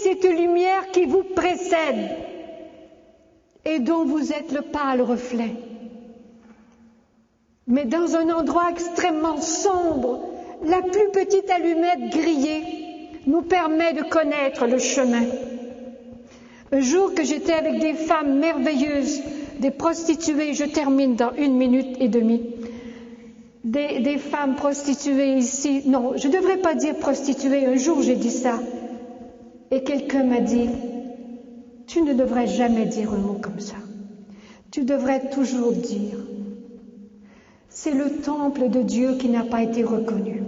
cette lumière qui vous précède et dont vous êtes le pâle reflet. Mais dans un endroit extrêmement sombre, la plus petite allumette grillée nous permet de connaître le chemin. Un jour que j'étais avec des femmes merveilleuses, des prostituées, je termine dans 1 minute et demie, des femmes prostituées ici, non, je ne devrais pas dire prostituées, un jour j'ai dit ça, et quelqu'un m'a dit, tu ne devrais jamais dire un mot comme ça, tu devrais toujours dire, c'est le temple de Dieu qui n'a pas été reconnu.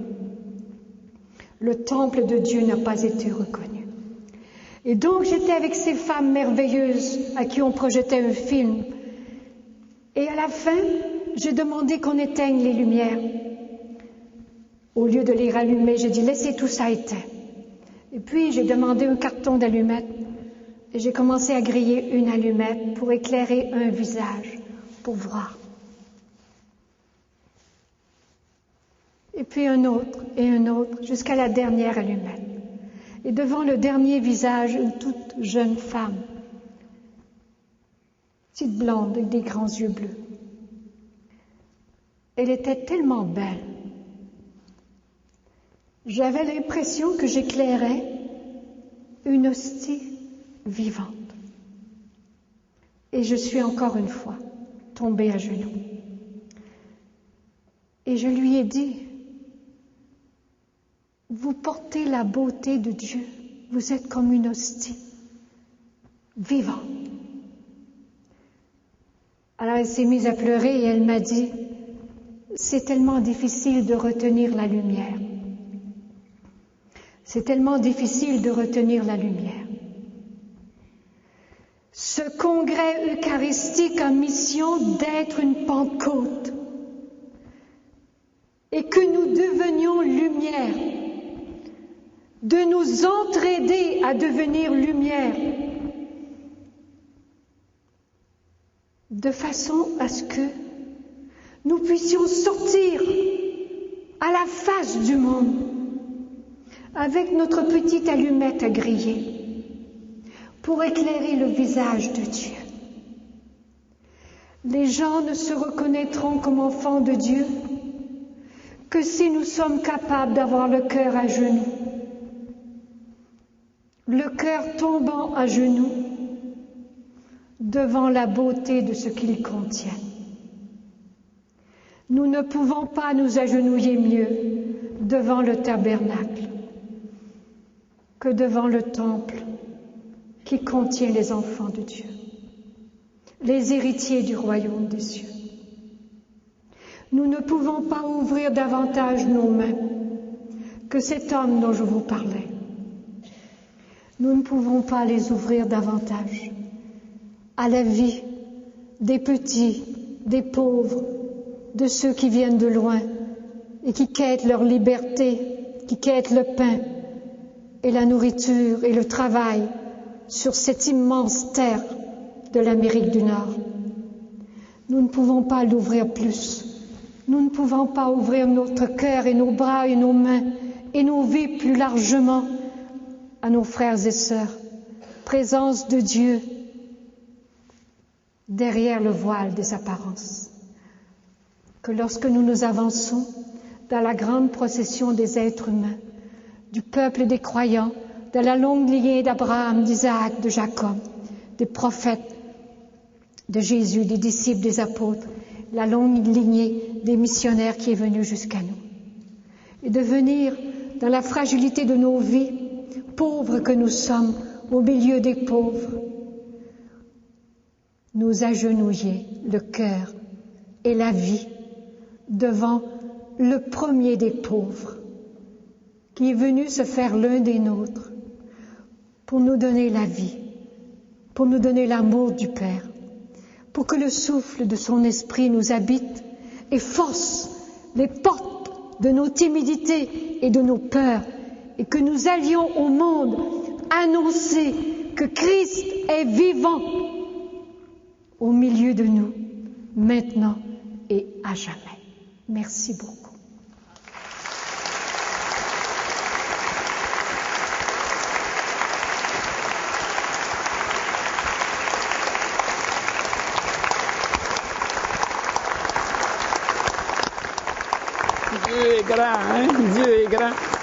Le temple de Dieu n'a pas été reconnu. Et donc j'étais avec ces femmes merveilleuses à qui on projetait un film. Et à la fin, j'ai demandé qu'on éteigne les lumières. Au lieu de les rallumer, j'ai dit laissez tout ça éteint. Et puis j'ai demandé un carton d'allumettes. Et j'ai commencé à griller une allumette pour éclairer un visage, pour voir. Et puis un autre, jusqu'à la dernière allumette. Et devant le dernier visage, une toute jeune femme, petite blonde avec des grands yeux bleus. Elle était tellement belle. J'avais l'impression que j'éclairais une hostie vivante. Et je suis encore une fois tombée à genoux. Et je lui ai dit, vous portez la beauté de Dieu, vous êtes comme une hostie vivante. Alors elle s'est mise à pleurer et elle m'a dit, c'est tellement difficile de retenir la lumière. C'est tellement difficile de retenir la lumière. Ce congrès eucharistique a mission d'être une Pentecôte et que nous devenions lumière, de nous entraider à devenir lumière, de façon à ce que nous puissions sortir à la face du monde avec notre petite allumette à griller pour éclairer le visage de Dieu. Les gens ne se reconnaîtront comme enfants de Dieu que si nous sommes capables d'avoir le cœur à genoux, le cœur tombant à genoux devant la beauté de ce qu'il contient. Nous ne pouvons pas nous agenouiller mieux devant le tabernacle que devant le temple qui contient les enfants de Dieu, les héritiers du royaume des cieux. Nous ne pouvons pas ouvrir davantage nos mains que cet homme dont je vous parlais. Nous ne pouvons pas les ouvrir davantage à la vie des petits, des pauvres, de ceux qui viennent de loin et qui quêtent leur liberté, qui quêtent le pain et la nourriture et le travail sur cette immense terre de l'Amérique du Nord. Nous ne pouvons pas l'ouvrir plus. Nous ne pouvons pas ouvrir notre cœur et nos bras et nos mains et nos vies plus largement à nos frères et sœurs. Présence de Dieu derrière le voile des apparences. Que lorsque nous nous avançons dans la grande procession des êtres humains, du peuple des croyants, de la longue lignée d'Abraham, d'Isaac, de Jacob, des prophètes, de Jésus, des disciples, des apôtres, la longue lignée des missionnaires qui est venue jusqu'à nous. Et de venir dans la fragilité de nos vies, pauvres que nous sommes, au milieu des pauvres, nous agenouiller le cœur et la vie devant le premier des pauvres, qui est venu se faire l'un des nôtres pour nous donner la vie, pour nous donner l'amour du Père, pour que le souffle de son esprit nous habite et force les portes de nos timidités et de nos peurs, et que nous allions au monde annoncer que Christ est vivant au milieu de nous, maintenant et à jamais. Merci beaucoup. Dieu est grand, hein? Dieu est grand.